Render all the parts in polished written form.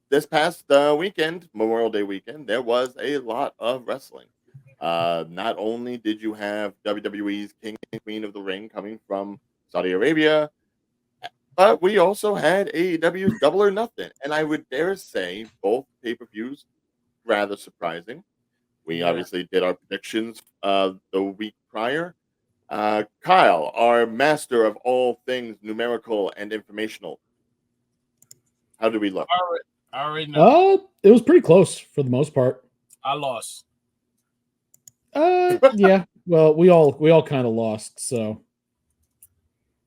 this past weekend, Memorial Day weekend, there was a lot of wrestling. Not only did you have WWE's King and Queen of the Ring coming from Saudi Arabia, but we also had AEW's Double or Nothing, and I would dare say both pay-per-views rather surprising. We Yeah. obviously did our predictions the week prior. Kyle, our master of all things numerical and informational, how do we look? I already know. It was pretty close for the most part. I lost. Yeah. Well, we all kind of lost. So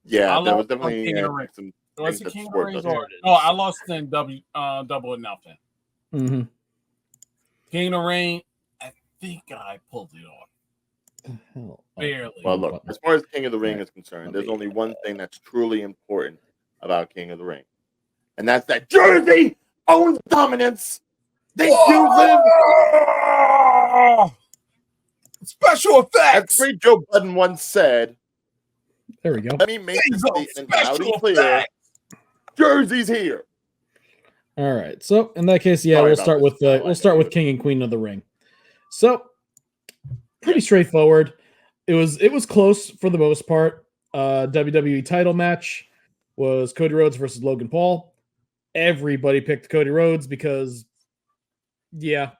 Yeah, I there was lost on definitely King of the Ring. some Was things it that King of the swerved Rings us. or no? I lost in Double or Nothing. mm-hmm. King of the Ring. I think I pulled it off. Hell, Barely. Well, look, as far as King of the Ring is concerned, there's only one thing that's truly important about King of the Ring, and that's that Jersey owns dominance. They do live. Special As effects. great Joe Budden once said, there we go. let me make this statement loud and Special clear. effects. Jersey's here. All right. So in that case, yeah, Sorry we'll about start this, with Kyle. we'll start with King and Queen of the Ring. So pretty straightforward. It was close for the most part. WWE title match was Cody Rhodes versus Logan Paul. Everybody picked Cody Rhodes because, yeah,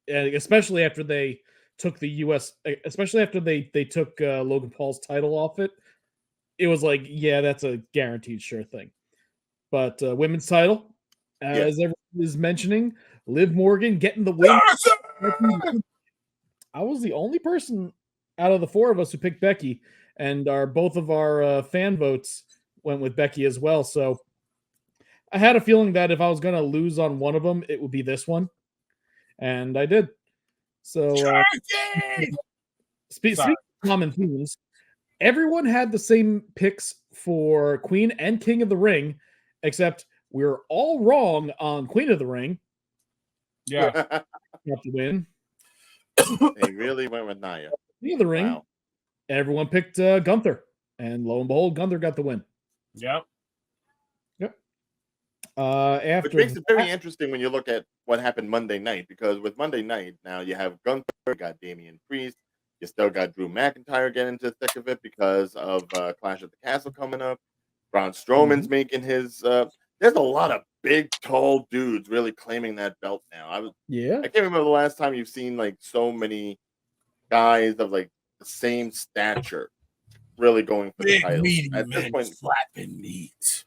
especially after they took the U.S. Especially after they took Logan Paul's title off it. It was like, yeah, that's a guaranteed sure thing. But women's title, as everyone is mentioning, Liv Morgan getting the win. I was the only person out of the four of us who picked Becky, and both of our fan votes went with Becky as well. So I had a feeling that if I was going to lose on one of them, it would be this one, and I did. So speaking of common themes, everyone had the same picks for Queen and King of the Ring, except we were all wrong on Queen of the Ring. Yeah. Got the win. They really went with Nia. King of the Ring. Wow. Everyone picked Gunther. And lo and behold, Gunther got the win. Yep. Which makes it very interesting when you look at what happened Monday night, because with Monday night, now you have Gunther, you got Damian Priest, you still got Drew McIntyre getting into the thick of it because of Clash at the Castle coming up. Braun Strowman's making his. There's a lot of big, tall dudes really claiming that belt now. I can't remember the last time you've seen like so many guys of like the same stature really going for the title. At this point, slapping meat.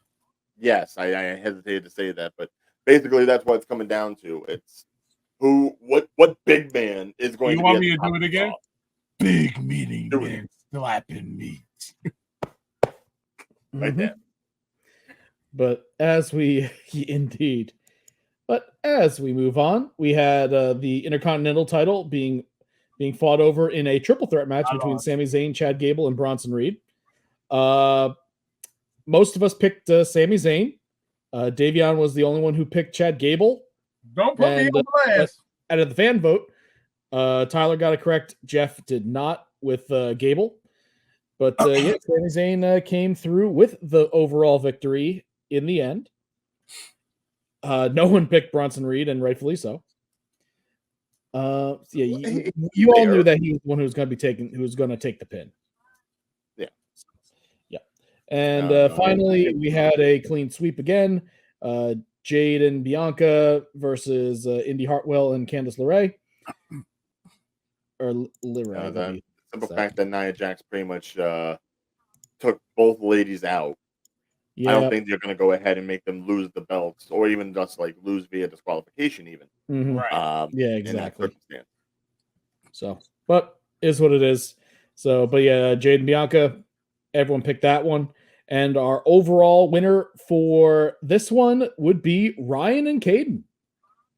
Yes, I hesitated to say that, but basically that's what it's coming down to. It's what big man is going to be. You want me to do it again? Big meaning man slapping meat. Right there. But as we move on, we had the Intercontinental title being fought over in a triple threat match between Sami Zayn, Chad Gable, and Bronson Reed. Most of us picked Sami Zayn. Dayveonne was the only one who picked Chad Gable. Don't put me on blast. Out of the fan vote, Tyler got it correct. Jeff did not with Gable. But Sami Zayn came through with the overall victory in the end. No one picked Bronson Reed, and rightfully so. You all knew that he was the one who was going to take the pin. Yeah. And finally, we had a clean sweep again. Jade and Bianca versus Indy Hartwell and Candice LeRae. Or LeRae. The simple fact that Nia Jax pretty much took both ladies out. I don't think they're going to go ahead and make them lose the belts, or even just like lose via disqualification, even. Mm-hmm. Right. Exactly. In that circumstance. So, but is what it is. So, but yeah, Jade and Bianca, everyone picked that one. And our overall winner for this one would be Ryan and Caden.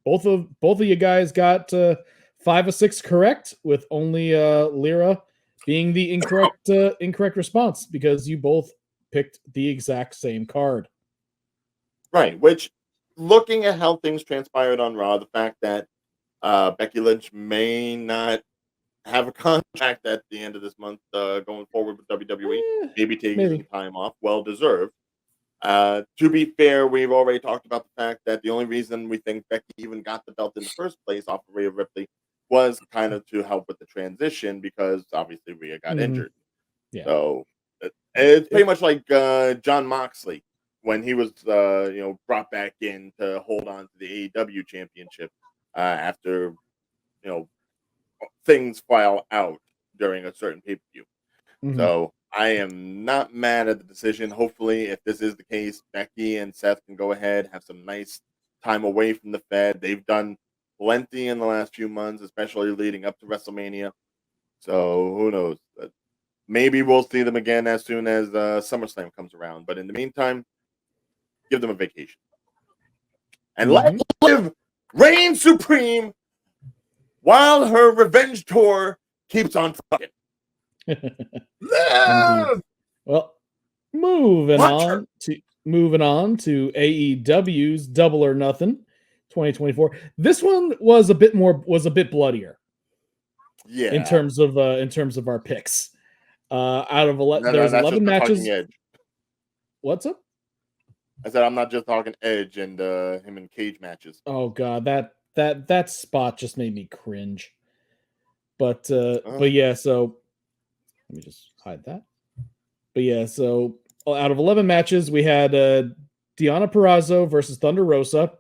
Both of you guys got 5 of 6 correct, with only Lyra being the incorrect response, because you both picked the exact same card. Right, which, looking at how things transpired on Raw, the fact that Becky Lynch may not have a contract at the end of this month going forward with WWE, maybe taking some time off, well deserved. To be fair, we've already talked about the fact that the only reason we think Becky even got the belt in the first place off of Rhea Ripley was kind of to help with the transition because obviously Rhea got injured. Yeah. So it's pretty much like John Moxley when he was brought back in to hold on to the AEW championship after things file out during a certain pay-per-view. So I am not mad at the decision. Hopefully, if this is the case, Becky and Seth can go ahead, have some nice time away from the Fed. They've done plenty in the last few months, especially leading up to WrestleMania. So who knows? Maybe we'll see them again as soon as SummerSlam comes around. But in the meantime, give them a vacation. And let live reign supreme while her revenge tour keeps on fucking. Well, moving on to AEW's Double or Nothing 2024. This one was a bit bloodier. Yeah. In terms of our picks. Out of 11, there's 11 matches. What's up? I said I'm not just talking Edge and him in cage matches. Oh god, that spot just made me cringe. But yeah, so let me just hide that. But yeah, so out of 11 matches, we had Deonna Purrazzo versus Thunder Rosa.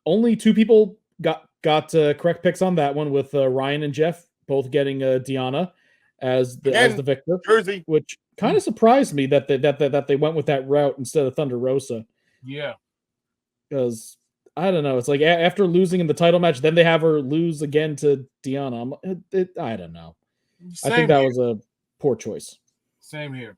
Only 2 people got correct picks on that one, with Ryan and Jeff both getting Deonna as the victor. Jersey, which kind of surprised me that they went with that route instead of Thunder Rosa. Yeah, because I don't know, it's like after losing in the title match, then they have her lose again to Deonna. I don't know. I think that was a poor choice. Same here.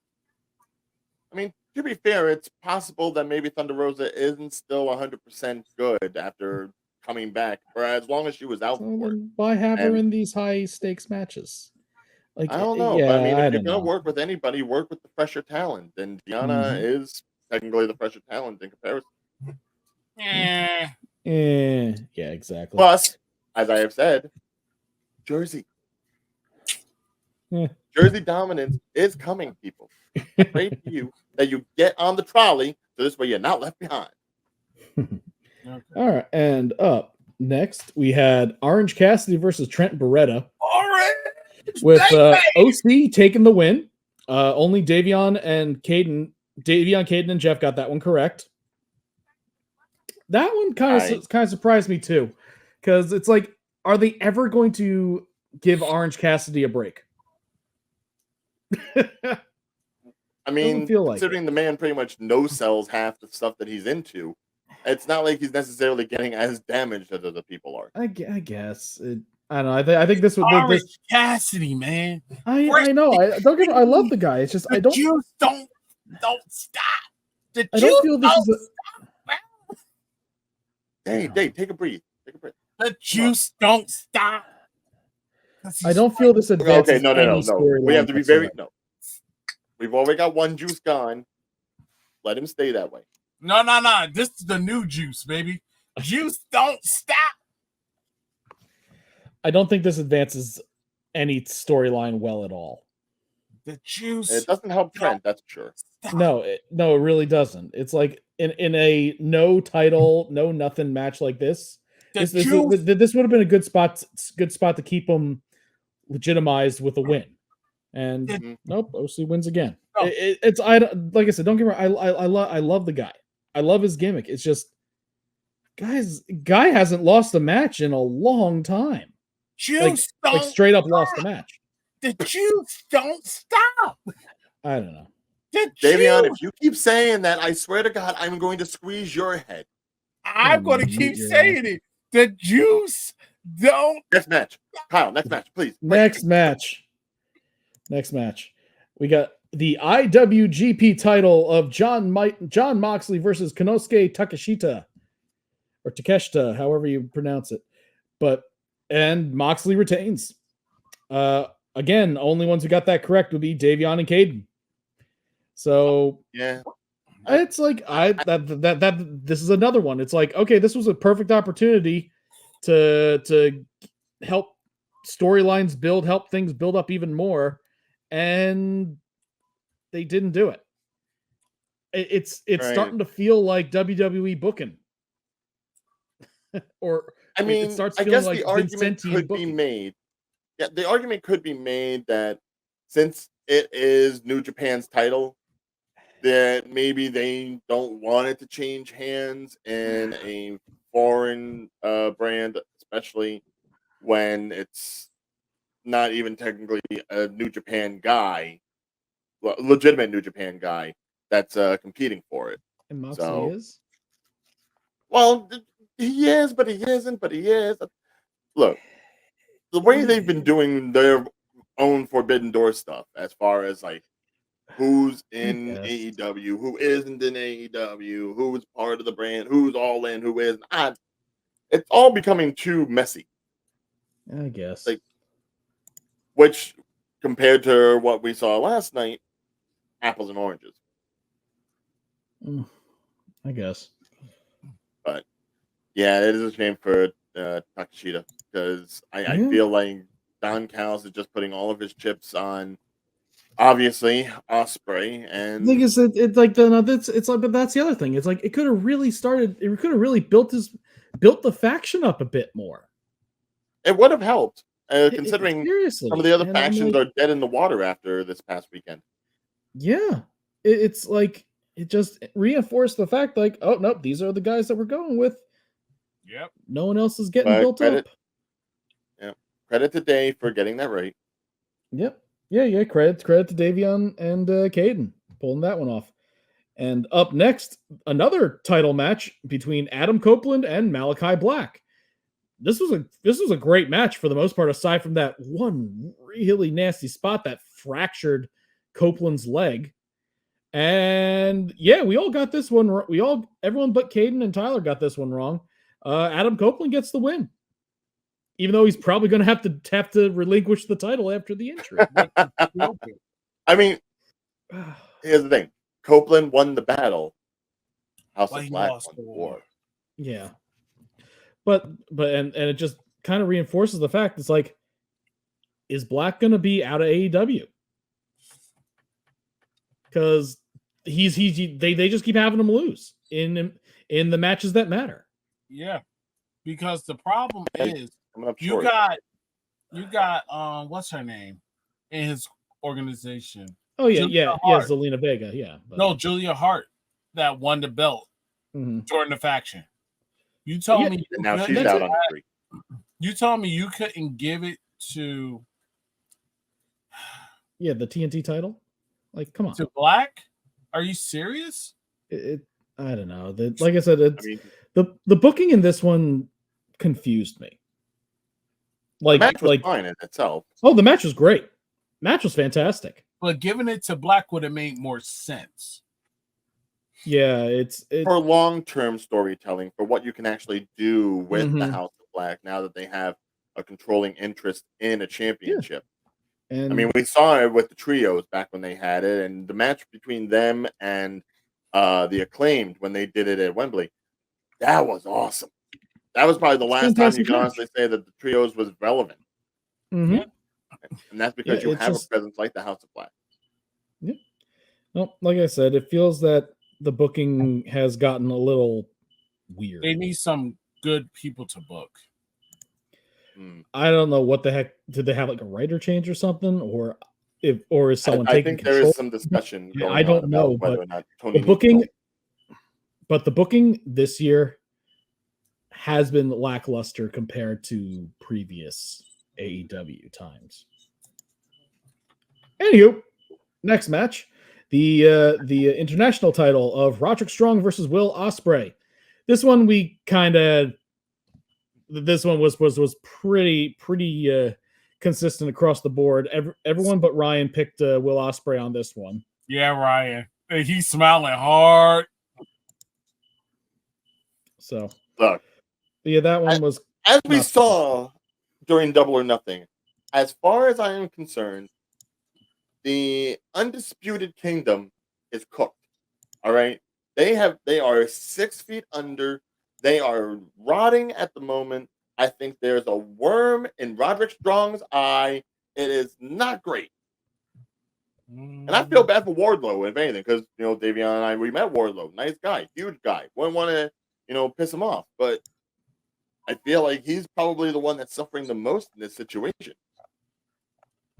I mean, to be fair, it's possible that maybe Thunder Rosa isn't still 100% good after coming back, for as long as she was out for. Why have her in these high stakes matches? Like, I don't know. Yeah, but I mean, if you're gonna work with anybody, work with the fresher talent. And Deonna is technically the fresher talent in comparison. Yeah, exactly. Plus, as I have said, Jersey. Jersey dominance is coming, people. I pray to you that you get on the trolley so this way you're not left behind. Okay. All right, and up next we had Orange Cassidy versus Trent Beretta. With OC taking the win. Only Dayveonne, Caden, and Jeff got that one correct. That one kind of surprised me too, because it's like, are they ever going to give Orange Cassidy a break? I mean, considering the man pretty much no-sells half the stuff that he's into, it's not like he's necessarily getting as damaged as other people are. I guess. I don't know. I think this would Orange Cassidy, man. I know. Don't get me. I love the guy. It's just I don't. Juice don't stop. I don't feel this is. Hey, Dave, take a breath. Take a breath. The juice don't stop. I don't feel this advances. Okay, no. We have to be very We've already got one juice gone. Let him stay that way. No. This is the new juice, baby. Juice don't stop. I don't think this advances any storyline well at all. The juice. It doesn't help Trent, that's sure. No, it really doesn't. It's like in a no title, no nothing match like this. This would have been a good spot to keep him legitimized with a win. And nope, OC wins again. No. It's like I said, don't get me wrong. I love the guy. I love his gimmick. It's just, guy hasn't lost a match in a long time. Juice like straight up lost the match. The juice don't stop. I don't know. Dayveonne, if you keep saying that, I swear to God, I'm going to squeeze your head. I'm going to keep saying it. The juice don't. Next match. Kyle, next match, please. Next match. We got the IWGP title of John Moxley versus Konosuke Takeshita. Or Takeshita, however you pronounce it. And Moxley retains. Again, only ones who got that correct would be Dayveonne and Caden. So yeah, it's like this is another one. It's like, okay, this was a perfect opportunity to help storylines build, help things build up even more, and they didn't do it. It's Right. starting to feel like WWE booking. Or I mean, it starts I feeling guess like the argument Vincentian could be booking. made. Yeah, the argument could be made that since it is New Japan's title, that maybe they don't want it to change hands in a foreign brand, especially when it's not even technically a New Japan guy, well, legitimate New Japan guy that's competing for it. And Moxley So, is. well, he is, but he isn't, but he is. Look, the way they've been doing their own Forbidden Door stuff, as far as like who's in guess. AEW, who isn't in AEW, who's part of the brand, who's all in, who isn't. It's all becoming too messy. I guess. Like, which compared to what we saw last night, apples and oranges. I guess. But yeah, it is a shame for Takashita because I Yeah. feel like Don Callis is just putting all of his chips on, obviously, Osprey, and The thing is, it's like it's like, but that's the other thing. It's like it could have really started. It could have really built the faction up a bit more. it would have helped, considering Seriously, some of the other and I'm factions like, are dead in the water after this past weekend. yeah, it's like it just reinforced the fact, like, oh nope, these are the guys that we're going with. Yep. No one else is getting But built credit, up. yeah, credit to Dave for getting that right. Yep. Yeah. Credit to Davion and Caden pulling that one off. And up next, another title match between Adam Copeland and Malachi Black. This was a great match for the most part, aside from that one really nasty spot that fractured Copeland's leg. And yeah, we all got this one. Everyone but Caden and Tyler got this one wrong. Adam Copeland gets the win, even though he's probably going to have to relinquish the title after the injury. I mean, here's the thing: Copeland won the battle. House of Black won the war. Yeah, but and it just kind of reinforces the fact it's like, is Black going to be out of AEW? Because they just keep having him lose in the matches that matter. Yeah, because the problem is you got what's her name in his organization? Oh yeah, Zelina Vega. Yeah, no, Julia Hart that won the belt during the faction. You told me now she's out on the street. You told me you couldn't give it to the TNT title. Like, come on, to Black? Are you serious? I don't know. Like I said, the booking in this one confused me. Like, the match was fine in itself. Oh, the match was great. Match was fantastic. But giving it to Black would have made more sense. Yeah, it's for long-term storytelling, for what you can actually do with the House of Black now that they have a controlling interest in a championship. Yeah. And I mean, we saw it with the trios back when they had it, and the match between them and the Acclaimed when they did it at Wembley. That was awesome. That was probably the last time you can honestly say that the trios was relevant. Yeah. And that's because you have a presence like the House of Black. Yeah. Well, like I said, it feels that the booking has gotten a little weird. They need some good people to book. I don't know what the heck. Did they have like a writer change or something, or is someone taking I think control? there is some discussion going I don't on know, about whether or not Tony the booking this year has been lackluster compared to previous AEW times. Anywho, next match, the international title of Roderick Strong versus Will Ospreay. This one was pretty consistent across the board. Everyone but Ryan picked Will Ospreay on this one. Yeah, Ryan. He's smiling hard. So look, yeah, that one was as we saw during Double or Nothing. As far as I am concerned, the Undisputed Kingdom is cooked. All right, they are 6 feet under. They are rotting at the moment. I think there's a worm in Roderick Strong's eye. It is not great. And I feel bad for Wardlow, if anything, because, Dayveonne and I, we met Wardlow. Nice guy, huge guy. Wouldn't want to, piss him off. But I feel like he's probably the one that's suffering the most in this situation.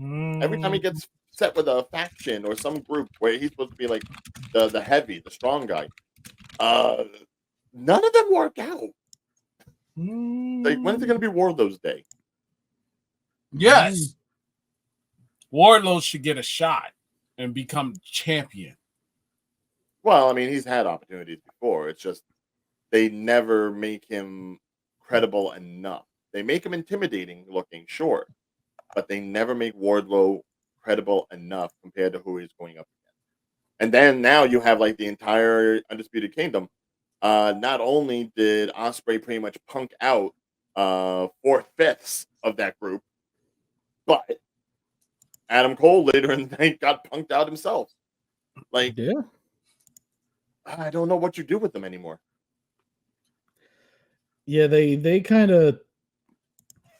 Every time he gets set with a faction or some group where he's supposed to be like the heavy, the strong guy, none of them work out. Like, when is it going to be Wardlow's day? Yes. Wardlow should get a shot and become champion. Well, I mean, he's had opportunities before. It's just they never make him credible enough. They make him intimidating looking, sure, but they never make Wardlow credible enough compared to who he's going up against. And then now you have like the entire Undisputed Kingdom. Not only did Ospreay pretty much punk out 4/5 of that group, but Adam Cole later in the night got punked out himself. Like, yeah, I don't know what you do with them anymore. Yeah, they kind of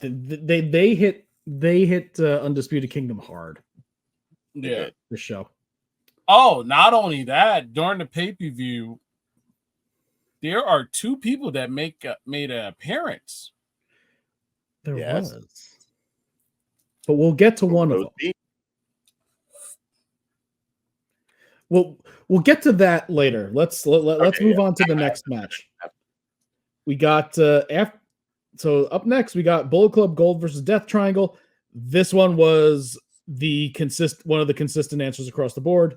they hit Undisputed Kingdom hard. Yeah, the show. Oh, not only that, during the pay-per-view, there are two people that made an appearance. There was, but we'll get to one of them. We'll get to that later. Let's move on to the next match. We got so up next we got Bullet Club Gold versus Death Triangle. This one was one of the consistent answers across the board.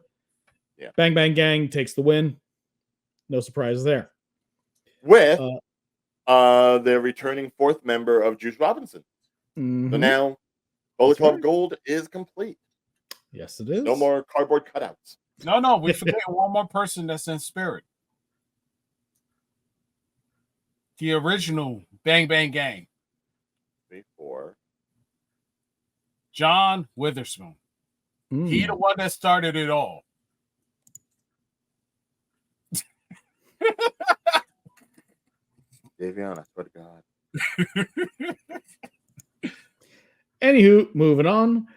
Yeah. Bang Bang Gang takes the win. No surprise there. With the returning fourth member of Juice Robinson. Mm-hmm. So now Bullet Club Gold is complete. Yes, it is. No more cardboard cutouts. No, we forget one more person that's in spirit. The original Bang Bang Gang. Before John Witherspoon. He the one that started it all. Dayveonne, I swear to God. Anywho, moving on.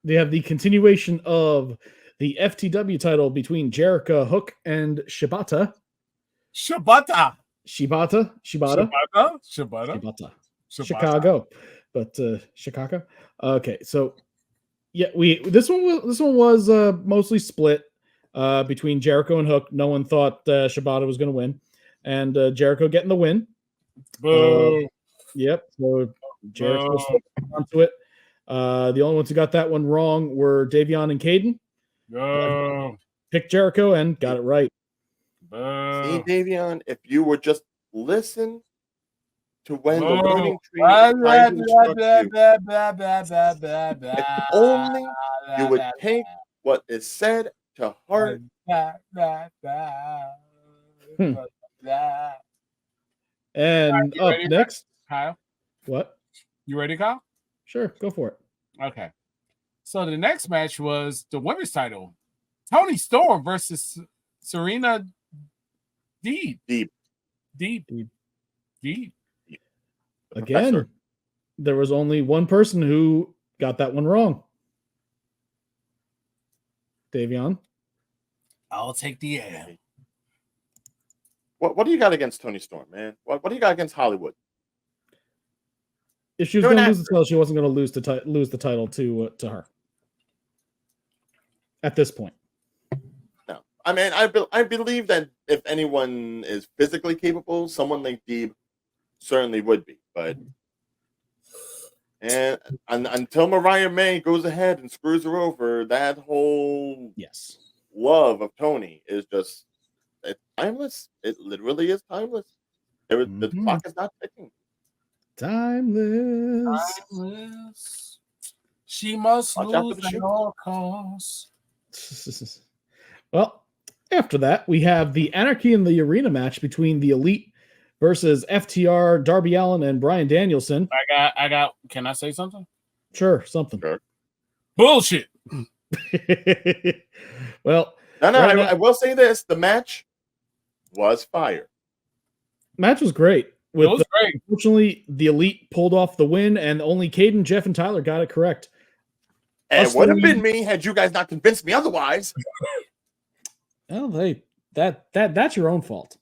They have the continuation of the FTW title between Jericho, Hook, and Shibata. Chicago. But Chicago. Okay, so yeah, this one was mostly split between Jericho and Hook. No one thought Shibata was going to win, and Jericho getting the win. Yep. So Jericho onto it. The only ones who got that one wrong were Dayveonne and Caden. Picked Jericho and got it right. See, Dayveonne, if you would just listen to when the winning tree is trying to instruct you, if only you would take what is said to heart. And up next, Kyle. What? You ready, Kyle? Sure, go for it. Okay. So the next match was the women's title. Toni Storm versus Serena Deeb. Again, there was only one person who got that one wrong. Dayveonne? I'll take the L. What do you got against Toni Storm, man? What do you got against Hollywood? If she was going to lose the title, she wasn't going to lose the title to her. At this point. No. I mean, I believe that if anyone is physically capable, someone like Deeb certainly would be. But until Mariah May goes ahead and screws her over, that whole love of Toni is just it's timeless. It literally is timeless. The clock is not ticking. Timeless. She must lose at all costs. Well, after that, we have the Anarchy in the Arena match between the Elite versus FTR, Darby Allin, and Bryan Danielson. I got. Can I say something? Sure, something. Sure. Bullshit. Well, I will say this: the match was fire. Match was great. It was great. Unfortunately, the Elite pulled off the win, and only Caden, Jeff, and Tyler got it correct. It would have been me had you guys not convinced me otherwise. Well, that's your own fault.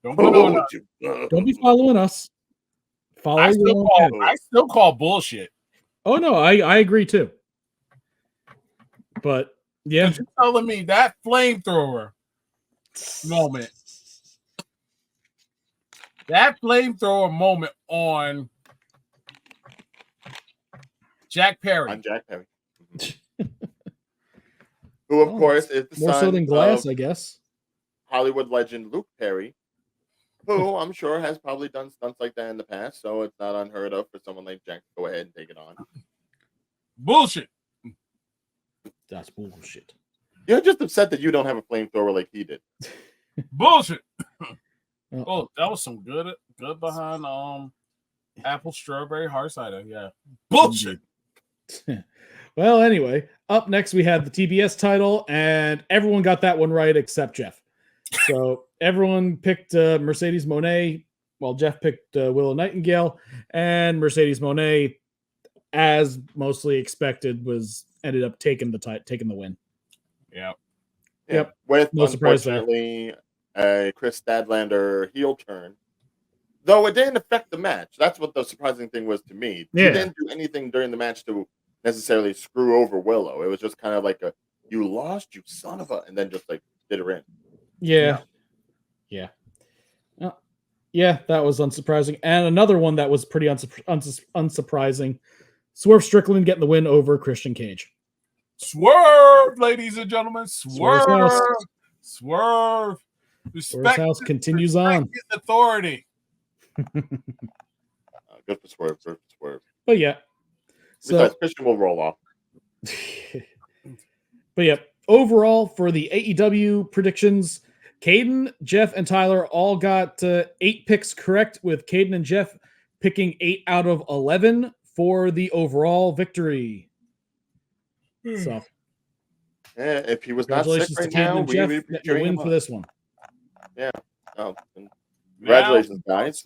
Don't put on us. Don't be following us. I still call bullshit. Oh no, I agree too. But yeah, you're telling me that flamethrower moment, on Jack Perry. On Jack Perry. Who, of course, is the more son so than Glass, of I guess. Hollywood legend Luke Perry, who I'm sure has probably done stunts like that in the past, so it's not unheard of for someone like Jack to go ahead and take it on. Bullshit. That's bullshit. You're just upset that you don't have a flamethrower like he did. Bullshit. Oh, that was some good behind apple strawberry hard cider. Yeah. Bullshit. Well, anyway, up next we had the TBS title, and everyone got that one right except Jeff. So everyone picked Mercedes Moné, while Jeff picked Willow Nightingale, and Mercedes Moné, as mostly expected, ended up taking the win. Yeah. Yep. With, no surprise there. Unfortunately, a Chris Stadlander heel turn. Though it didn't affect the match. That's what the surprising thing was to me. Yeah. He didn't do anything during the match to necessarily screw over Willow. It was just kind of like you lost, you son of a, and then just like did her in. Yeah. Yeah, that was unsurprising. And another one that was pretty unsurprising. Swerve Strickland getting the win over Christian Cage. Swerve, ladies and gentlemen. Swerve. Swerve's Respect house continues on. His authority. Good for Swerve. But yeah. Besides, Christian will roll off. But yeah, overall for the AEW predictions, Caden, Jeff, and Tyler all got 8 picks correct, with Caden and Jeff picking 8 out of 11 for the overall victory. So, yeah, if he was not sick right to now, and we Jeff, would be you win for this one. Yeah. Oh, congratulations, guys.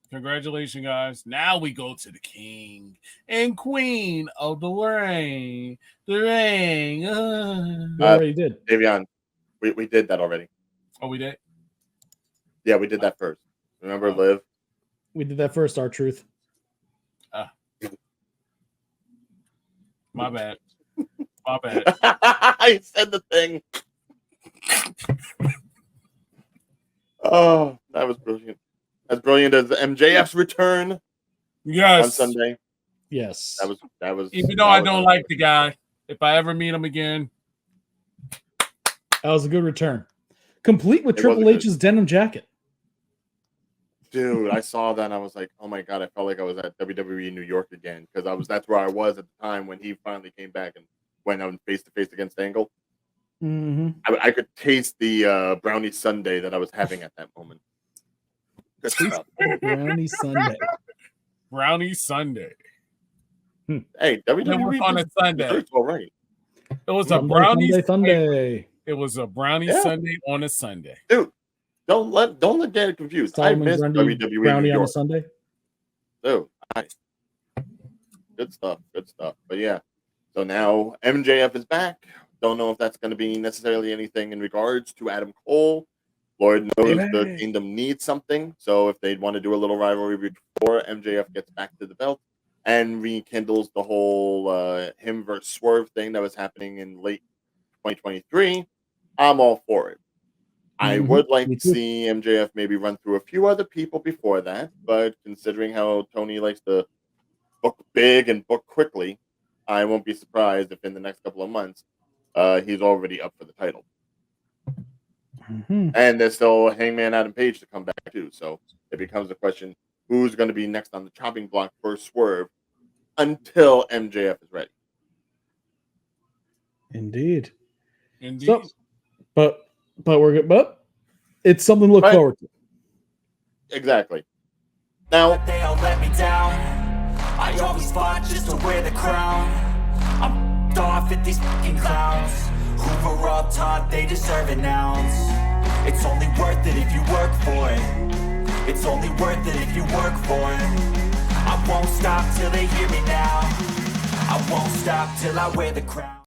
Congratulations, guys. Now we go to the king and queen of the ring. The ring. We already did. Dayveonne, we did that already. Oh, we did? Yeah, we did that first. Remember, Liv? We did that first, R-Truth. My bad. My bad. I said the thing. Oh, that was brilliant. As brilliant as MJF's return. Yes. On Sunday. Yes. That was. Even though I don't like the guy, if I ever meet him again. That was a good return. Complete with Triple H's denim jacket. Dude, I saw that and I was like, oh my God, I felt like I was at WWE New York again, because that's where I was at the time when he finally came back and went out face to face against Angle. Mm-hmm. I could taste the brownie sundae that I was having at that moment. Good stuff. Brownie Sunday. Brownie Sunday. Hey, WWE on a Sunday. It's all right. It was a brownie Sunday. It was a brownie Sunday on a Sunday. Dude, don't get it confused. Solomon I miss Grundy, WWE brownie New York on a Sunday. Dude, nice. Good stuff. But yeah, so now MJF is back. Don't know if that's going to be necessarily anything in regards to Adam Cole. Lord knows the kingdom needs something. So if they'd want to do a little rivalry before MJF gets back to the belt and rekindles the whole him versus Swerve thing that was happening in late 2023, I'm all for it. I would like to see MJF maybe run through a few other people before that, but considering how Tony likes to book big and book quickly, I won't be surprised if in the next couple of months he's already up for the title. And there's still Hangman Adam Page to come back too, so it becomes a question who's going to be next on the chopping block for Swerve until MJF is ready. Indeed. So, but we're good. But it's something to look forward to. Exactly. Now they all let me down. I always fought just to wear the crown. I'm off at these fucking clowns who were all taught they deserve an ounce. It's only worth it if you work for it. It's only worth it if you work for it. I won't stop till they hear me now. I won't stop till I wear the crown.